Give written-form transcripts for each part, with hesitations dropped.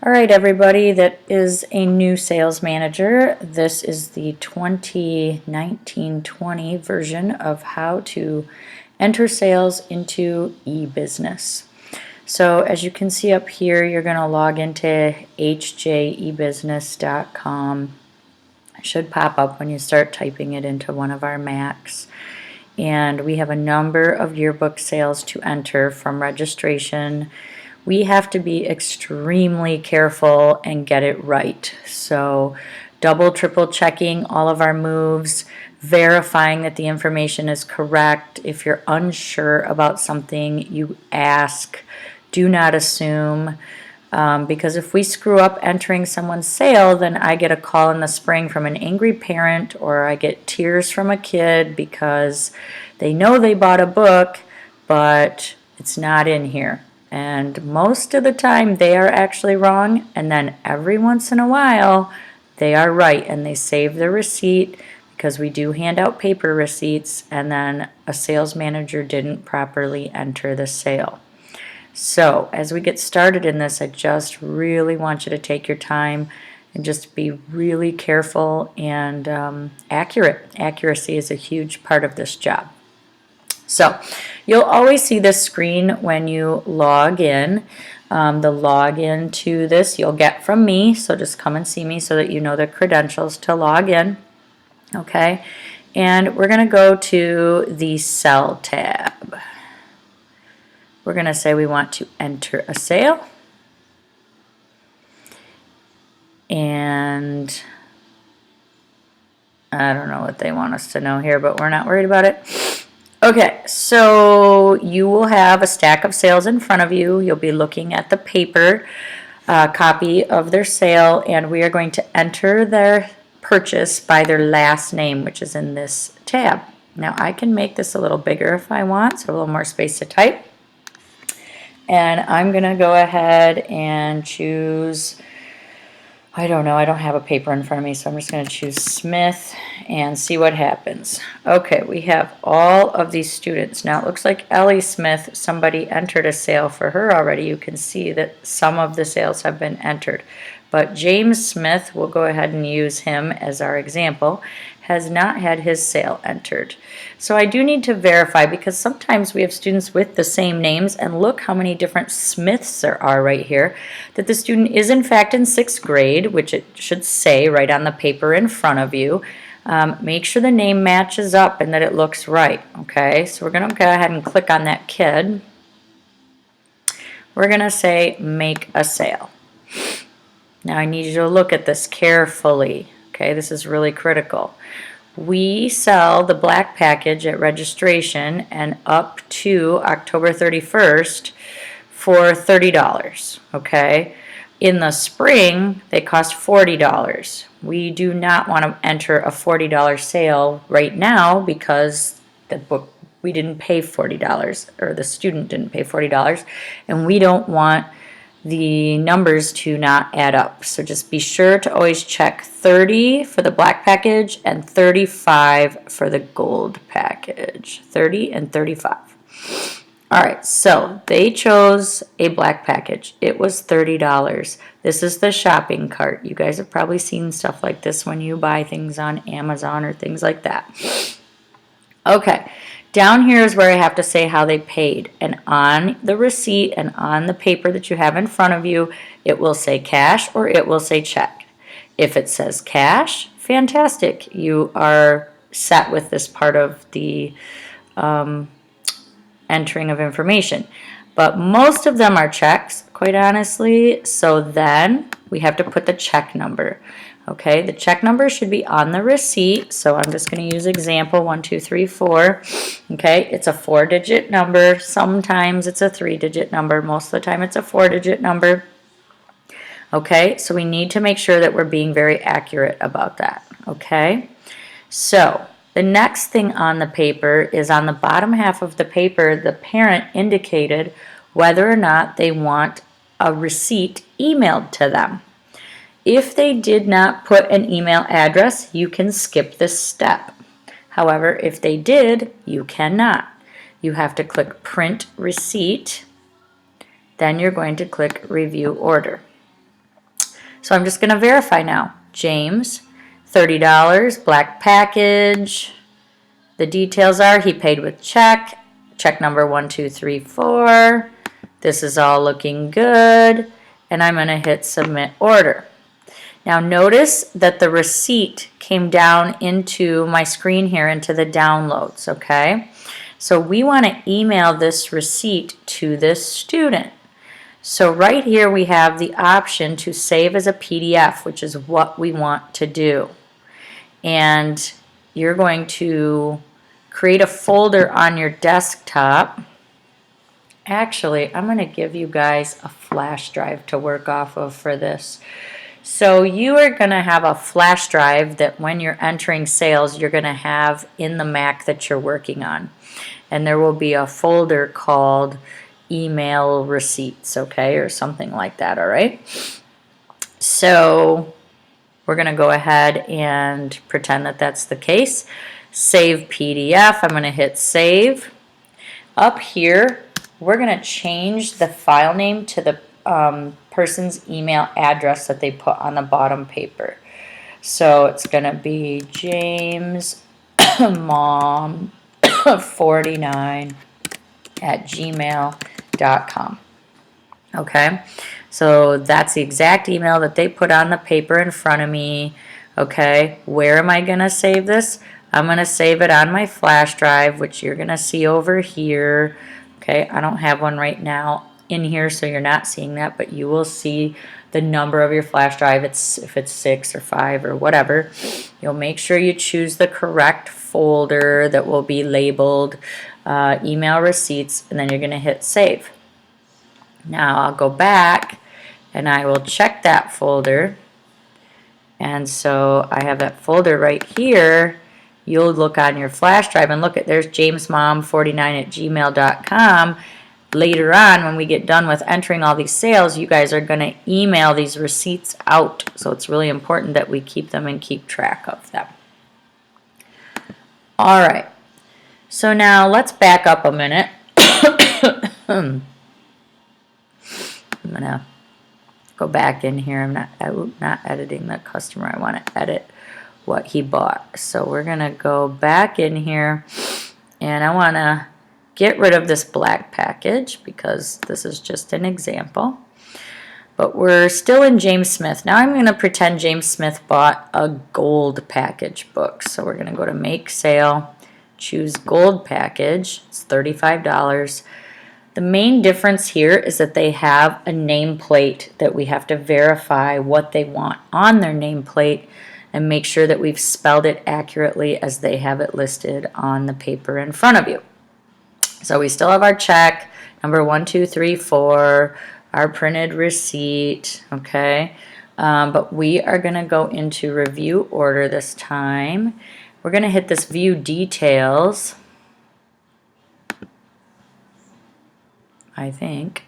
All right, everybody that is a new sales manager, this is the 2019-20 version of how to enter sales into eBusiness. So as you can see up here, you're going to log into hjebusiness.com. It should pop up when you start typing it into one of our Macs. And we have a number of yearbook sales to enter from registration. We have to be extremely careful and get it right. So double, triple checking all of our moves, verifying that the information is correct. If you're unsure about something, you ask. Do not assume. Because if we screw up entering someone's sale, then I get a call in the spring from an angry parent, or I get tears from a kid because they know they bought a book, but it's not in here. And most of the time they are actually wrong, and then every once in a while they are right and they save the receipt, because we do hand out paper receipts, and then a sales manager didn't properly enter the sale. So as we get started in this, I just really want you to take your time and just be really careful and accurate. Accuracy is a huge part of this job. So you'll always see this screen when you log in. The login to this you'll get from me, so just come and see me so that you know the credentials to log in. Okay, and we're going to go to the Sell tab. We're going to say we want to enter a sale, and I don't know what they want us to know here, but we're not worried about it. Okay, so you will have a stack of sales in front of you. You'll be looking at the paper copy of their sale, and we are going to enter their purchase by their last name, which is in this tab. Now I can make this a little bigger if I want, so a little more space to type. And I'm going to go ahead and choose, I don't know, I don't have a paper in front of me, so I'm just going to choose Smith and see what happens. Okay, we have all of these students. Now it looks like Ellie Smith, somebody entered a sale for her already. You can see that some of the sales have been entered. But James Smith, we'll go ahead and use him as our example, has not had his sale entered. So I do need to verify, because sometimes we have students with the same names, and look how many different Smiths there are right here, that the student is in fact in 6th grade, which it should say right on the paper in front of you. Make sure the name matches up and that it looks right. Okay, so we're going to go ahead and click on that kid. We're going to say make a sale. Now I need you to look at this carefully. Okay, this is really critical. We sell the black package at registration and up to October 31st for $30. Okay, in the spring they cost $40. We do not want to enter a $40 sale right now, because the book, we didn't pay $40, or the student didn't pay $40, and we don't want the numbers to not add up. So just be sure to always check 30 for the black package and 35 for the gold package. 30 and 35. All right, so they chose a black package. It was $30. This is the shopping cart. You guys have probably seen stuff like this when you buy things on Amazon or things like that. Okay. Down here is where I have to say how they paid, and on the receipt and on the paper that you have in front of you, it will say cash or it will say check. If it says cash, fantastic. You are set with this part of the entering of information. But most of them are checks, quite honestly, so then we have to put the check number. Okay, the check number should be on the receipt, so I'm just going to use example 1234. Okay, it's a 4-digit number. Sometimes it's a 3-digit number. Most of the time it's a 4-digit number. Okay, so we need to make sure that we're being very accurate about that. Okay, so the next thing on the paper is on the bottom half of the paper, the parent indicated whether or not they want a receipt emailed to them. If they did not put an email address, you can skip this step. However, if they did, you cannot. You have to click Print Receipt, then you're going to click Review Order. So I'm just going to verify now. James, $30, black package. The details are he paid with check. Check number 1234. This is all looking good. And I'm going to hit submit order. Now notice that the receipt came down into my screen here, into the downloads, okay? So we want to email this receipt to this student. So right here we have the option to save as a PDF, which is what we want to do. And you're going to create a folder on your desktop. Actually, I'm going to give you guys a flash drive to work off of for this. So you are going to have a flash drive that when you're entering sales, you're going to have in the Mac that you're working on. And there will be a folder called email receipts, okay, or something like that, all right? So we're going to go ahead and pretend that that's the case. Save PDF. I'm going to hit save. Up here, we're going to change the file name to the person's email address that they put on the bottom paper. So it's going to be James Mom 49 at gmail.com. Okay, so that's the exact email that they put on the paper in front of me. Okay, where am I going to save this? I'm going to save it on my flash drive, which you're going to see over here. Okay, I don't have one right now in here, so you're not seeing that, but you will see the number of your flash drive. If it's 6 or 5 or whatever. You'll make sure you choose the correct folder that will be labeled email receipts, and then you're going to hit save. Now I'll go back and I will check that folder, and so I have that folder right here. You'll look on your flash drive and look at, there's jamesmom49 at gmail.com. Later on, when we get done with entering all these sales, you guys are going to email these receipts out. So it's really important that we keep them and keep track of them. All right. So now let's back up a minute. I'm going to go back in here. I'm not editing the customer. I want to edit what he bought. So we're going to go back in here, and I want to get rid of this black package because this is just an example. But we're still in James Smith. Now I'm going to pretend James Smith bought a gold package book. So we're going to go to make sale, choose gold package. It's $35. The main difference here is that they have a nameplate that we have to verify what they want on their nameplate and make sure that we've spelled it accurately as they have it listed on the paper in front of you. So we still have our check, number 1234, our printed receipt, okay? But we are going to go into review order this time. We're going to hit this view details, I think.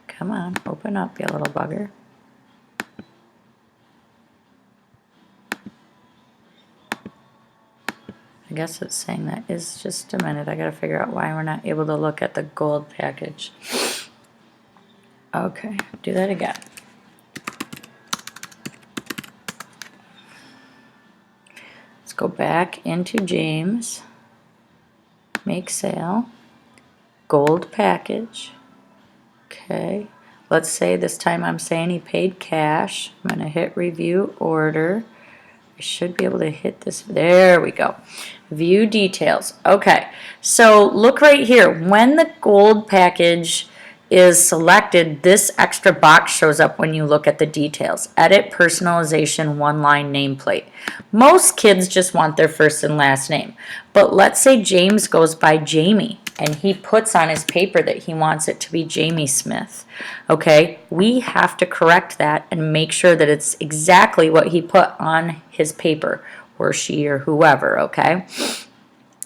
Come on, open up, you little bugger. I guess it's saying that is just a minute. I got to figure out why we're not able to look at the gold package. Okay, do that again. Let's go back into James, make sale, gold package. Okay, let's say this time I'm saying he paid cash. I'm going to hit review order. I should be able to hit this. There we go. View details. Okay, so look right here. When the gold package is selected, this extra box shows up when you look at the details. Edit personalization one-line nameplate. Most kids just want their first and last name. But let's say James goes by Jamie and he puts on his paper that he wants it to be Jamie Smith. Okay, we have to correct that and make sure that it's exactly what he put on his paper, or she or whoever, okay?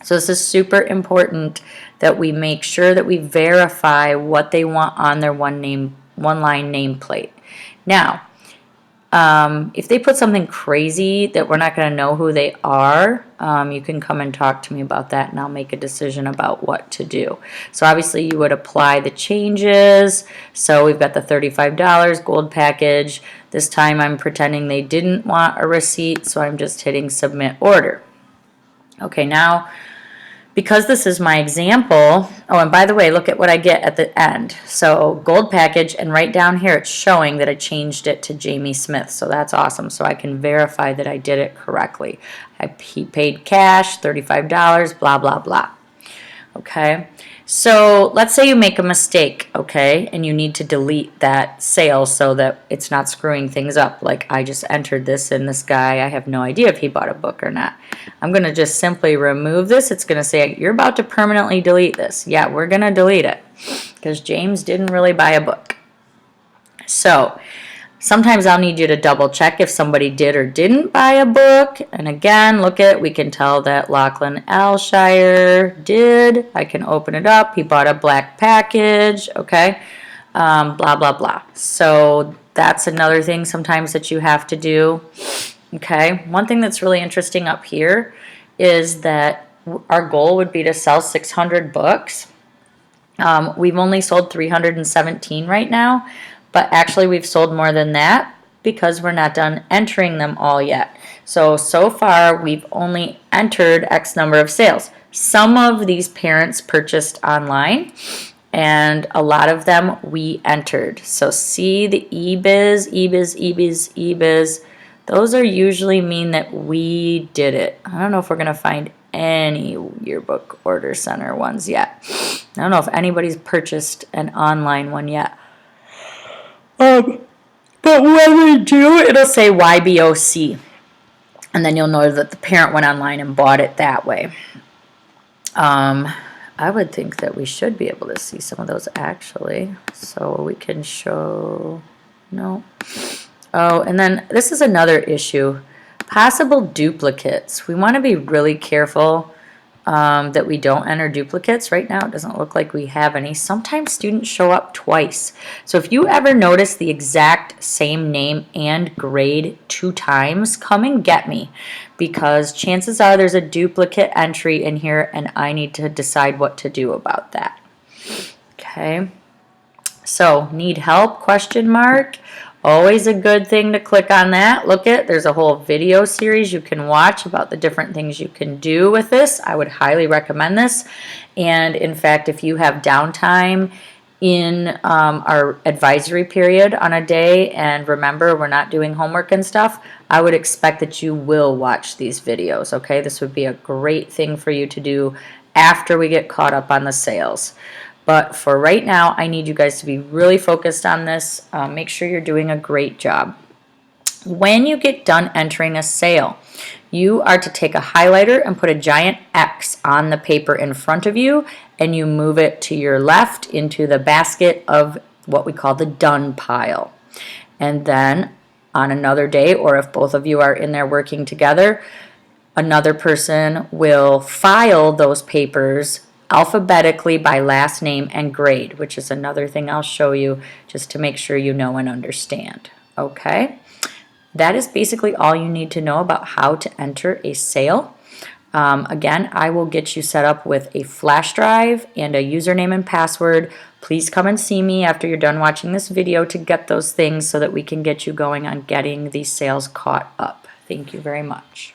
So this is super important that we make sure that we verify what they want on their one-line nameplate. Now, If they put something crazy that we're not going to know who they are, you can come and talk to me about that, and I'll make a decision about what to do. So obviously you would apply the changes. So we've got the $35 gold package. This time I'm pretending they didn't want a receipt, so I'm just hitting submit order. Okay, now because this is my example, oh, and by the way, look at what I get at the end. So gold package, and right down here it's showing that I changed it to Jamie Smith. So that's awesome. So I can verify that I did it correctly. He paid cash, $35, blah, blah, blah. Okay, so let's say you make a mistake, okay, and you need to delete that sale so that it's not screwing things up. Like I just entered this, and this guy, I have no idea if he bought a book or not. I'm going to just simply remove this. It's going to say you're about to permanently delete this. Yeah, we're going to delete it because James didn't really buy a book. So sometimes I'll need you to double check if somebody did or didn't buy a book. And again, look at, we can tell that Lachlan Alshire did. I can open it up. He bought a black package, okay, blah, blah, blah. So that's another thing sometimes that you have to do, okay. One thing that's really interesting up here is that our goal would be to sell 600 books. We've only sold 317 right now. But actually we've sold more than that because we're not done entering them all yet. So far we've only entered X number of sales. Some of these parents purchased online, and a lot of them we entered. So see the ebiz, ebiz. Those are usually mean that we did it. I don't know if we're going to find any yearbook order center ones yet. I don't know if anybody's purchased an online one yet. But when we do, it'll say YBOC. And then you'll know that the parent went online and bought it that way. I would think that we should be able to see some of those actually. So we can show, no. Oh, and then this is another issue. Possible duplicates. We want to be really careful that we don't enter duplicates. Right now it doesn't look like we have any. Sometimes students show up twice. So if you ever notice the exact same name and grade 2 times, come and get me, because chances are there's a duplicate entry in here and I need to decide what to do about that. Okay, so need help, question mark. Always a good thing to click on that. Look at, there's a whole video series you can watch about the different things you can do with this. I would highly recommend this. And in fact, if you have downtime in our advisory period on a day, and remember we're not doing homework and stuff, I would expect that you will watch these videos, okay? This would be a great thing for you to do after we get caught up on the sales. But for right now, I need you guys to be really focused on this. Make sure you're doing a great job. When you get done entering a sale, you are to take a highlighter and put a giant X on the paper in front of you, and you move it to your left into the basket of what we call the done pile. And then on another day, or if both of you are in there working together, another person will file those papers alphabetically by last name and grade, which is another thing I'll show you just to make sure you know and understand. Okay, that is basically all you need to know about how to enter a sale. Again, I will get you set up with a flash drive and a username and password. Please come and see me after you're done watching this video to get those things so that we can get you going on getting these sales caught up. Thank you very much.